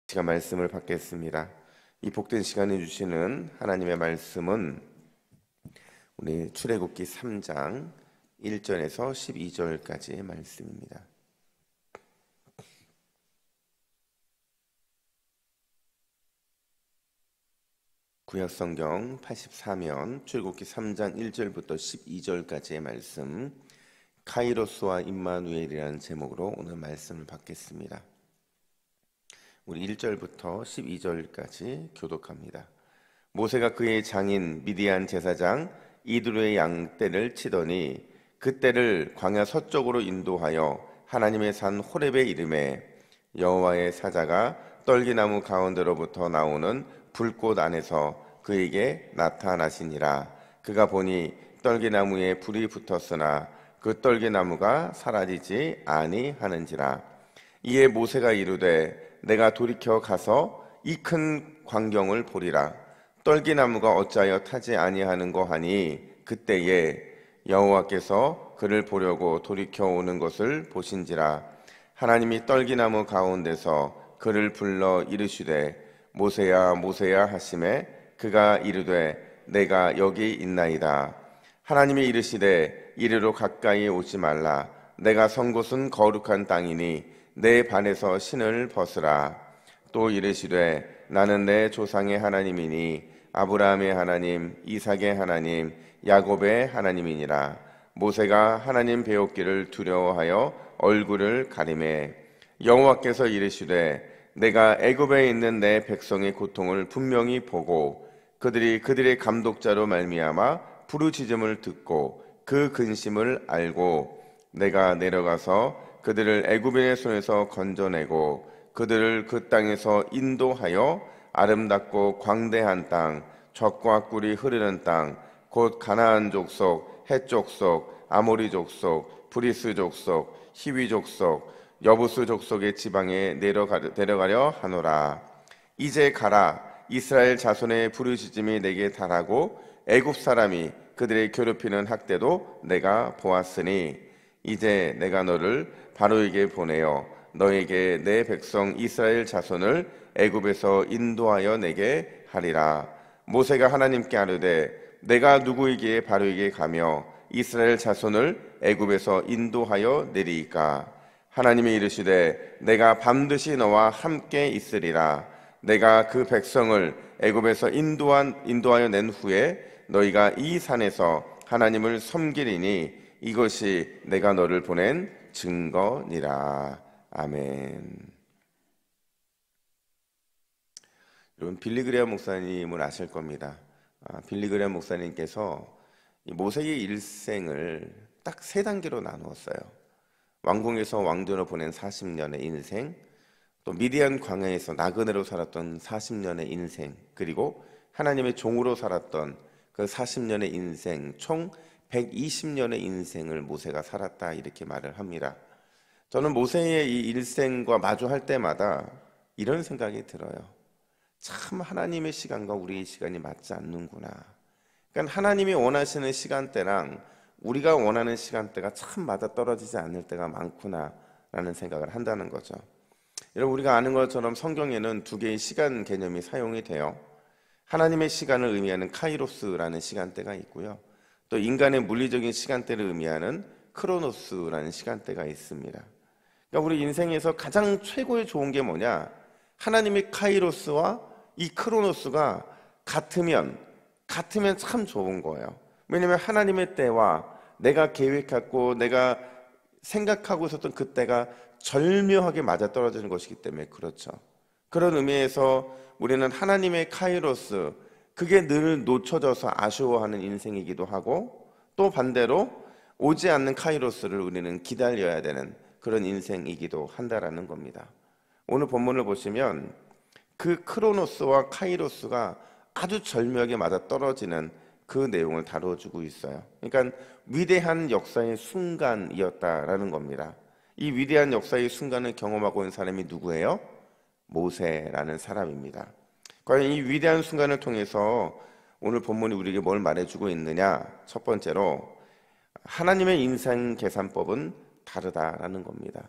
시간 말씀을 받겠습니다. 이 복된 시간에 주시는 하나님의 말씀은 우리 출애굽기 3장 1절에서 12절까지의 말씀입니다. 구약성경 84면 출애굽기 3장 1절부터 12절까지의 말씀, 카이로스와 임마누엘이라는 제목으로 오늘 말씀을 받겠습니다. 우리 1절부터 12절까지 교독합니다. 모세가 그의 장인 미디안 제사장 이드로의 양떼를 치더니 그 떼를 광야 서쪽으로 인도하여 하나님의 산 호렙에 이르매 여호와의 사자가 떨기나무 가운데로부터 나오는 불꽃 안에서 그에게 나타나시니라. 그가 보니 떨기나무에 불이 붙었으나 그 떨기나무가 사라지지 아니하는지라. 이에 모세가 이르되 내가 돌이켜 가서 이 큰 광경을 보리라. 떨기나무가 어찌하여 타지 아니하는고 하니 그때에 여호와께서 그를 보려고 돌이켜 오는 것을 보신지라. 하나님이 떨기나무 가운데서 그를 불러 이르시되 모세야 모세야 하시매 그가 이르되 내가 여기 있나이다. 하나님이 이르시되 이리로 가까이 오지 말라. 내가 선 곳은 거룩한 땅이니 내 발에서 신을 벗으라. 또 이르시되 나는 내 조상의 하나님이니 아브라함의 하나님, 이삭의 하나님, 야곱의 하나님이니라. 모세가 하나님 배웠기를 두려워하여 얼굴을 가리매 여호와께서 이르시되 내가 애굽에 있는 내 백성의 고통을 분명히 보고 그들의 감독자로 말미암아 부르짖음을 듣고 그 근심을 알고 내가 내려가서 그들을 애굽인의 손에서 건져내고 그들을 그 땅에서 인도하여 아름답고 광대한 땅, 젖과 꿀이 흐르는 땅, 곧 가나안 족속, 헷 족속, 아모리 족속, 브리스 족속, 히위 족속, 여부스 족속의 지방에 데려가려 하노라. 이제 가라. 이스라엘 자손의 부르짖음이 내게 달하고 애굽 사람이 그들의 괴롭히는 학대도 내가 보았으니 이제 내가 너를 바로에게 보내어 너에게 내 백성 이스라엘 자손을 애굽에서 인도하여 내게 하리라. 모세가 하나님께 아뢰되 내가 누구에게 바로에게 가며 이스라엘 자손을 애굽에서 인도하여 내리이까? 하나님이 이르시되 내가 반드시 너와 함께 있으리라. 내가 그 백성을 애굽에서 인도하여 낸 후에 너희가 이 산에서 하나님을 섬기리니 이것이 내가 너를 보낸 증거니라. 아멘. 여러분, 빌리그레아 목사님을 아실 겁니다. 빌리그레아 목사님께서 모세의 일생을 딱 세 단계로 나누었어요. 왕궁에서 왕전으로 보낸 40년의 인생, 또 미디안 광야에서 나그네로 살았던 40년의 인생, 그리고 하나님의 종으로 살았던 그 40년의 인생, 총 120년의 인생을 모세가 살았다, 이렇게 말을 합니다. 저는 모세의 이 일생과 마주할 때마다 이런 생각이 들어요. 참 하나님의 시간과 우리의 시간이 맞지 않는구나. 그러니까 하나님이 원하시는 시간대랑 우리가 원하는 시간대가 참 맞아떨어지지 않을 때가 많구나 라는 생각을 한다는 거죠. 여러분, 우리가 아는 것처럼 성경에는 두 개의 시간 개념이 사용이 돼요. 하나님의 시간을 의미하는 카이로스라는 시간대가 있고요, 또 인간의 물리적인 시간대를 의미하는 크로노스라는 시간대가 있습니다. 그러니까 우리 인생에서 가장 최고의 좋은 게 뭐냐? 하나님의 카이로스와 이 크로노스가 같으면 참 좋은 거예요. 왜냐하면 하나님의 때와 내가 계획하고 내가 생각하고 있었던 그 때가 절묘하게 맞아떨어지는 것이기 때문에 그렇죠. 그런 의미에서 우리는 하나님의 카이로스, 그게 늘 놓쳐져서 아쉬워하는 인생이기도 하고, 또 반대로 오지 않는 카이로스를 우리는 기다려야 되는 그런 인생이기도 한다라는 겁니다. 오늘 본문을 보시면 그 크로노스와 카이로스가 아주 절묘하게 맞아떨어지는 그 내용을 다뤄주고 있어요. 그러니까 위대한 역사의 순간이었다라는 겁니다. 이 위대한 역사의 순간을 경험하고 있는 사람이 누구예요? 모세라는 사람입니다. 과연 이 위대한 순간을 통해서 오늘 본문이 우리에게 뭘 말해주고 있느냐? 첫 번째로 하나님의 인생 계산법은 다르다라는 겁니다.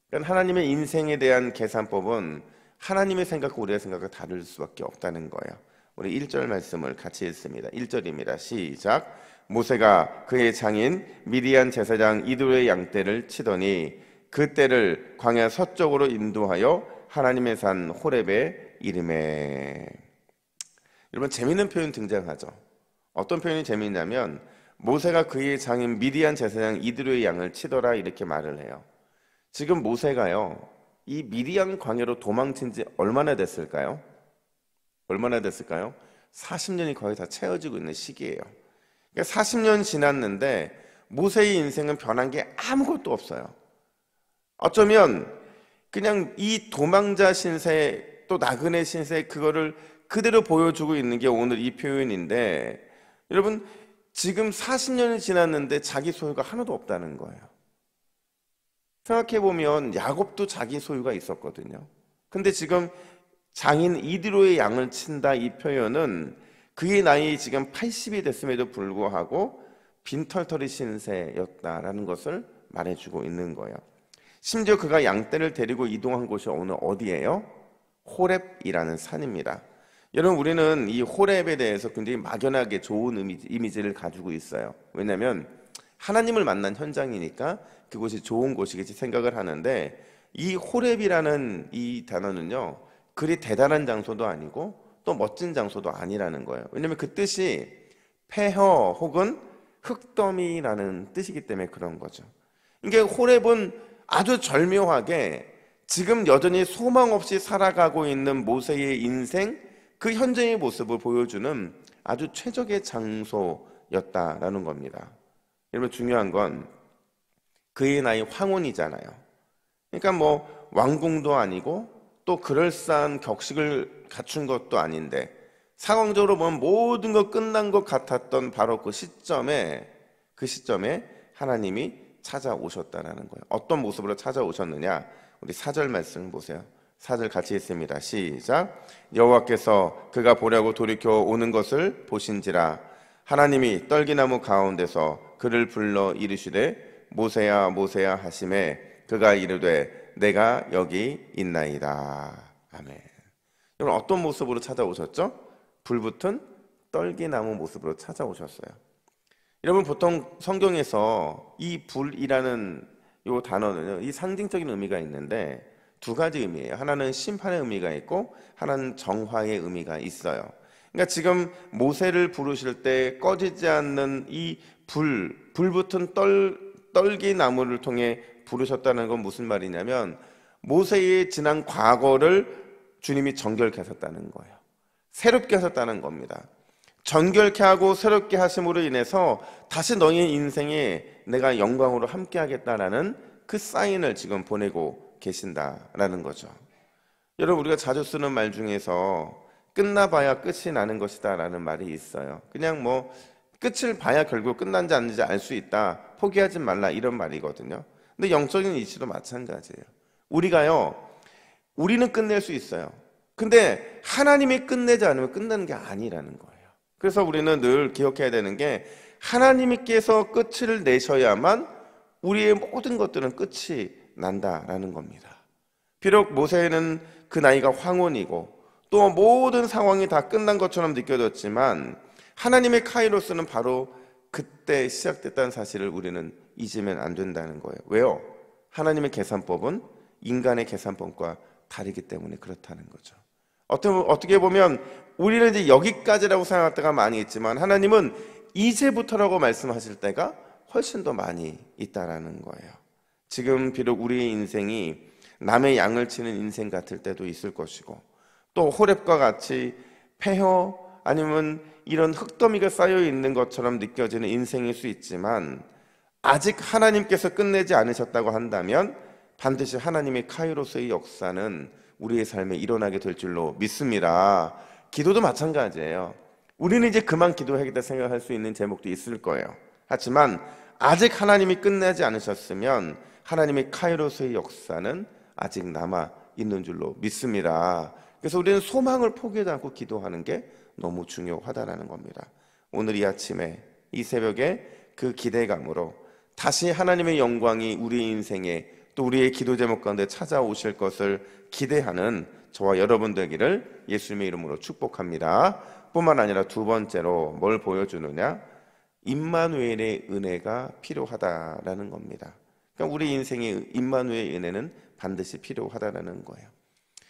그러니까 하나님의 인생에 대한 계산법은 하나님의 생각과 우리의 생각과 다를 수밖에 없다는 거예요. 우리 1절 말씀을 같이 읽습니다. 1절입니다. 시작. 모세가 그의 장인 미디안 제사장 이드로의 양떼를 치더니 그 떼를 광야 서쪽으로 인도하여 하나님의 산 호렙에 이르매. 여러분, 재미있는 표현 등장하죠. 어떤 표현이 재미있냐면 모세가 그의 장인 미디안 제사장 이드로의 양을 치더라 이렇게 말을 해요. 지금 모세가요, 이 미디안 광야로 도망친 지 얼마나 됐을까요? 40년이 거의 다 채워지고 있는 시기예요. 그러니까 40년 지났는데 모세의 인생은 변한 게 아무것도 없어요. 어쩌면 그냥 이 도망자 신세 또 나그네 신세 그거를 그대로 보여주고 있는 게 오늘 이 표현인데, 여러분 지금 40년이 지났는데 자기 소유가 하나도 없다는 거예요. 생각해보면 야곱도 자기 소유가 있었거든요. 근데 지금 장인 이드로의 양을 친다 이 표현은 그의 나이 지금 80이 됐음에도 불구하고 빈털터리 신세였다라는 것을 말해주고 있는 거예요. 심지어 그가 양떼를 데리고 이동한 곳이 오늘 어디예요? 호렙이라는 산입니다. 여러분, 우리는 이 호렙에 대해서 굉장히 막연하게 좋은 이미지를 가지고 있어요. 왜냐하면 하나님을 만난 현장이니까 그곳이 좋은 곳이겠지 생각을 하는데, 이 호렙이라는 이 단어는요, 그리 대단한 장소도 아니고 또 멋진 장소도 아니라는 거예요. 왜냐하면 그 뜻이 폐허 혹은 흙더미라는 뜻이기 때문에 그런 거죠. 이게 호렙은 아주 절묘하게 지금 여전히 소망 없이 살아가고 있는 모세의 인생, 그 현재의 모습을 보여주는 아주 최적의 장소였다라는 겁니다. 여러분, 중요한 건 그의 나이 황혼이잖아요. 그러니까 뭐 왕궁도 아니고 또 그럴싸한 격식을 갖춘 것도 아닌데, 상황적으로 보면 모든 것 끝난 것 같았던 바로 그 시점에 하나님이 찾아오셨다는 거예요. 어떤 모습으로 찾아오셨느냐? 우리 4절 말씀 보세요. 4절 같이 읽습니다. 시작. 여호와께서 그가 보려고 돌이켜 오는 것을 보신지라 하나님이 떨기나무 가운데서 그를 불러 이르시되 모세야 모세야 하시매 그가 이르되 내가 여기 있나이다. 아멘. 여러분, 어떤 모습으로 찾아오셨죠? 불붙은 떨기나무 모습으로 찾아오셨어요. 여러분, 보통 성경에서 이 불이라는 이 단어는요, 이 상징적인 의미가 있는데 두 가지 의미예요. 하나는 심판의 의미가 있고 하나는 정화의 의미가 있어요. 그러니까 지금 모세를 부르실 때 꺼지지 않는 이 불붙은 떨기나무를 통해 부르셨다는 건 무슨 말이냐면 모세의 지난 과거를 주님이 정결케 하셨다는 거예요. 새롭게 하셨다는 겁니다. 정결케 하고 새롭게 하심으로 인해서 다시 너희의 인생에 내가 영광으로 함께 하겠다라는 그 사인을 지금 보내고 계신다라는 거죠. 여러분, 우리가 자주 쓰는 말 중에서 끝나봐야 끝이 나는 것이다 라는 말이 있어요. 그냥 뭐 끝을 봐야 결국 끝난지 아닌지 알 수 있다, 포기하지 말라, 이런 말이거든요. 근데 영적인 이치도 마찬가지예요. 우리는 끝낼 수 있어요. 근데 하나님이 끝내지 않으면 끝나는 게 아니라는 거예요. 그래서 우리는 늘 기억해야 되는 게 하나님께서 끝을 내셔야만 우리의 모든 것들은 끝이 난다라는 겁니다. 비록 모세는 그 나이가 황혼이고 또 모든 상황이 다 끝난 것처럼 느껴졌지만 하나님의 카이로스는 바로 그때 시작됐다는 사실을 우리는 잊으면 안 된다는 거예요. 왜요? 하나님의 계산법은 인간의 계산법과 다르기 때문에 그렇다는 거죠. 어떻게 보면 우리는 이제 여기까지라고 생각할 때가 많이 있지만 하나님은 이제부터라고 말씀하실 때가 훨씬 더 많이 있다라는 거예요. 지금 비록 우리의 인생이 남의 양을 치는 인생 같을 때도 있을 것이고 또 호렙과 같이 폐허 아니면 이런 흙더미가 쌓여 있는 것처럼 느껴지는 인생일 수 있지만 아직 하나님께서 끝내지 않으셨다고 한다면 반드시 하나님의 카이로스의 역사는 우리의 삶에 일어나게 될 줄로 믿습니다. 기도도 마찬가지예요. 우리는 이제 그만 기도하겠다 생각할 수 있는 제목도 있을 거예요. 하지만 아직 하나님이 끝내지 않으셨으면 하나님의 카이로스의 역사는 아직 남아 있는 줄로 믿습니다. 그래서 우리는 소망을 포기하지 않고 기도하는 게 너무 중요하다는 겁니다. 오늘 이 아침에 이 새벽에 그 기대감으로 다시 하나님의 영광이 우리 인생에 또 우리의 기도 제목 가운데 찾아오실 것을 기대하는 저와 여러분 되기를 예수님의 이름으로 축복합니다. 뿐만 아니라 두 번째로 뭘 보여주느냐? 임마누엘의 은혜가 필요하다라는 겁니다. 그러니까 우리 인생에 임마누엘의 은혜는 반드시 필요하다라는 거예요.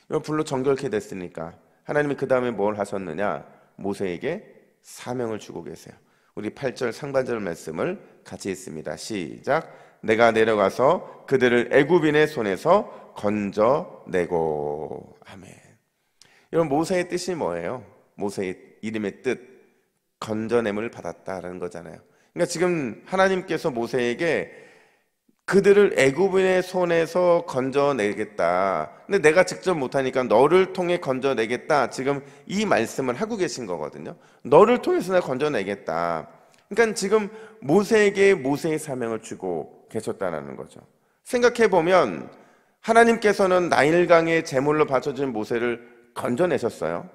이거 불로 정결케 됐으니까 하나님이 그 다음에 뭘 하셨느냐? 모세에게 사명을 주고 계세요. 우리 8절 상반절 말씀을 같이 읽습니다. 시작. 내가 내려가서 그들을 애굽인의 손에서 건져내고. 아멘. 여러분, 모세의 뜻이 뭐예요? 모세의 이름의 뜻, 건져냄을 받았다라는 거잖아요. 그러니까 지금 하나님께서 모세에게 그들을 애굽인의 손에서 건져내겠다. 근데 내가 직접 못하니까 너를 통해 건져내겠다. 지금 이 말씀을 하고 계신 거거든요. 너를 통해서 내가 건져내겠다. 그러니까 지금 모세에게 모세의 사명을 주고 계셨다는 거죠. 생각해보면 하나님께서는 나일강의 제물로 바쳐진 모세를 건져내셨어요.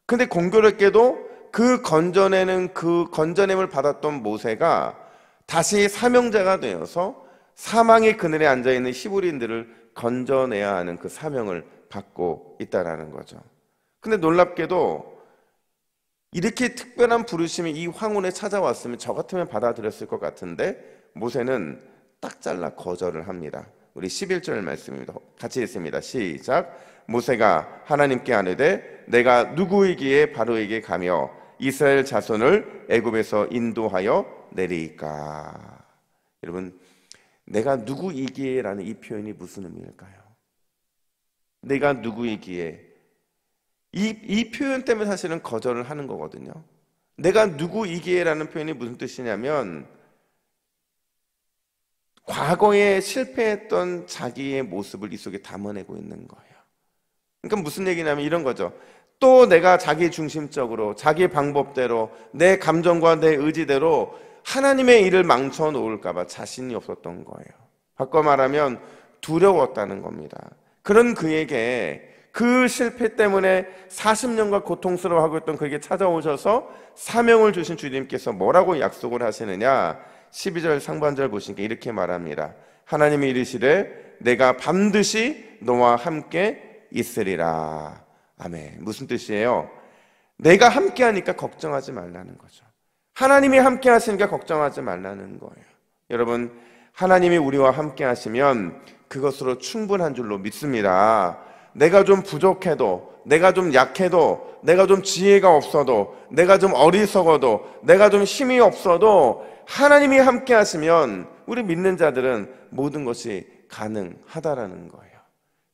근데 공교롭게도 그 건져냄을 받았던 모세가 다시 사명자가 되어서 사망의 그늘에 앉아있는 히브리인들을 건져내야 하는 그 사명을 받고 있다는 거죠. 근데 놀랍게도 이렇게 특별한 부르심이 이 황혼에 찾아왔으면 저 같으면 받아들였을 것 같은데 모세는 딱 잘라 거절을 합니다. 우리 11절 말씀입니다. 같이 읽습니다. 시작. 모세가 하나님께 아뢰되 내가 누구이기에 바로에게 가며 이스라엘 자손을 애굽에서 인도하여 내리까. 여러분, 내가 누구이기에 라는 이 표현이 무슨 의미일까요? 내가 누구이기에, 이 표현 때문에 사실은 거절을 하는 거거든요. 내가 누구이기에 라는 표현이 무슨 뜻이냐면 과거에 실패했던 자기의 모습을 이 속에 담아내고 있는 거예요. 그러니까 무슨 얘기냐면 이런 거죠. 또 내가 자기 중심적으로 자기 방법대로 내 감정과 내 의지대로 하나님의 일을 망쳐놓을까 봐 자신이 없었던 거예요. 바꿔 말하면 두려웠다는 겁니다. 그런 그에게 그 실패 때문에 40년간 고통스러워하고 있던 그에게 찾아오셔서 사명을 주신 주님께서 뭐라고 약속을 하시느냐? 12절 상반절 보시니까 이렇게 말합니다. 하나님이 이르시되 내가 반드시 너와 함께 있으리라. 아멘. 무슨 뜻이에요? 내가 함께 하니까 걱정하지 말라는 거죠. 하나님이 함께 하시니까 걱정하지 말라는 거예요. 여러분, 하나님이 우리와 함께 하시면 그것으로 충분한 줄로 믿습니다. 내가 좀 부족해도, 내가 좀 약해도, 내가 좀 지혜가 없어도, 내가 좀 어리석어도, 내가 좀 힘이 없어도 하나님이 함께 하시면 우리 믿는 자들은 모든 것이 가능하다라는 거예요.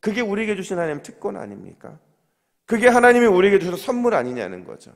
그게 우리에게 주신 하나님의 특권 아닙니까? 그게 하나님이 우리에게 주신 선물 아니냐는 거죠.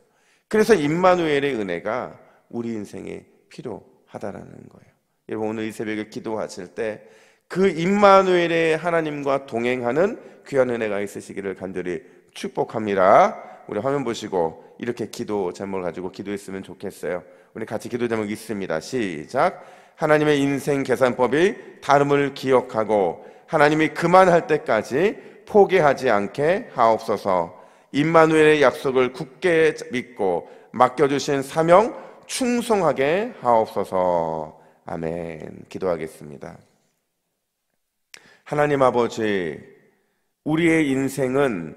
그래서 임마누엘의 은혜가 우리 인생에 필요하다라는 거예요. 여러분, 오늘 이 새벽에 기도하실 때 그 임마누엘의 하나님과 동행하는 귀한 은혜가 있으시기를 간절히 축복합니다. 우리 화면 보시고 이렇게 기도 제목을 가지고 기도했으면 좋겠어요. 우리 같이 기도 제목 있습니다. 시작. 하나님의 인생 계산법이 다름을 기억하고 하나님이 그만할 때까지 포기하지 않게 하옵소서. 임마누엘의 약속을 굳게 믿고 맡겨주신 사명 충성하게 하옵소서. 아멘. 기도하겠습니다. 하나님 아버지, 우리의 인생은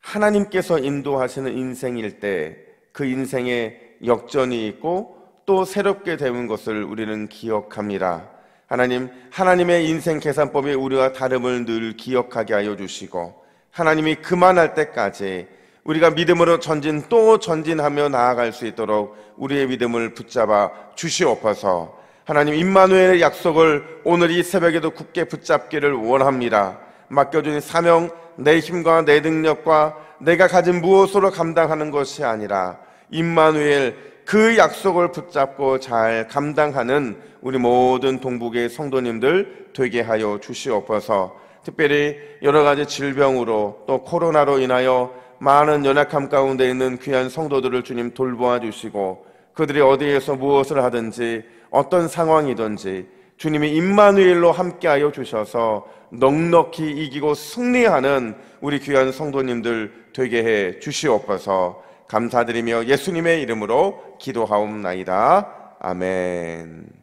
하나님께서 인도하시는 인생일 때 그 인생에 역전이 있고 또 새롭게 되는 것을 우리는 기억합니다. 하나님, 하나님의 인생 계산법이 우리와 다름을 늘 기억하게 하여 주시고 하나님이 그만할 때까지 우리가 믿음으로 또 전진하며 나아갈 수 있도록 우리의 믿음을 붙잡아 주시옵소서. 하나님, 임마누엘의 약속을 오늘 이 새벽에도 굳게 붙잡기를 원합니다. 맡겨준 사명, 내 힘과 내 능력과 내가 가진 무엇으로 감당하는 것이 아니라 임마누엘 그 약속을 붙잡고 잘 감당하는 우리 모든 동북의 성도님들 되게 하여 주시옵소서. 특별히 여러 가지 질병으로 또 코로나로 인하여 많은 연약함 가운데 있는 귀한 성도들을 주님 돌보아 주시고 그들이 어디에서 무엇을 하든지 어떤 상황이든지 주님이 임마누엘로 함께하여 주셔서 넉넉히 이기고 승리하는 우리 귀한 성도님들 되게 해 주시옵소서. 감사드리며 예수님의 이름으로 기도하옵나이다. 아멘.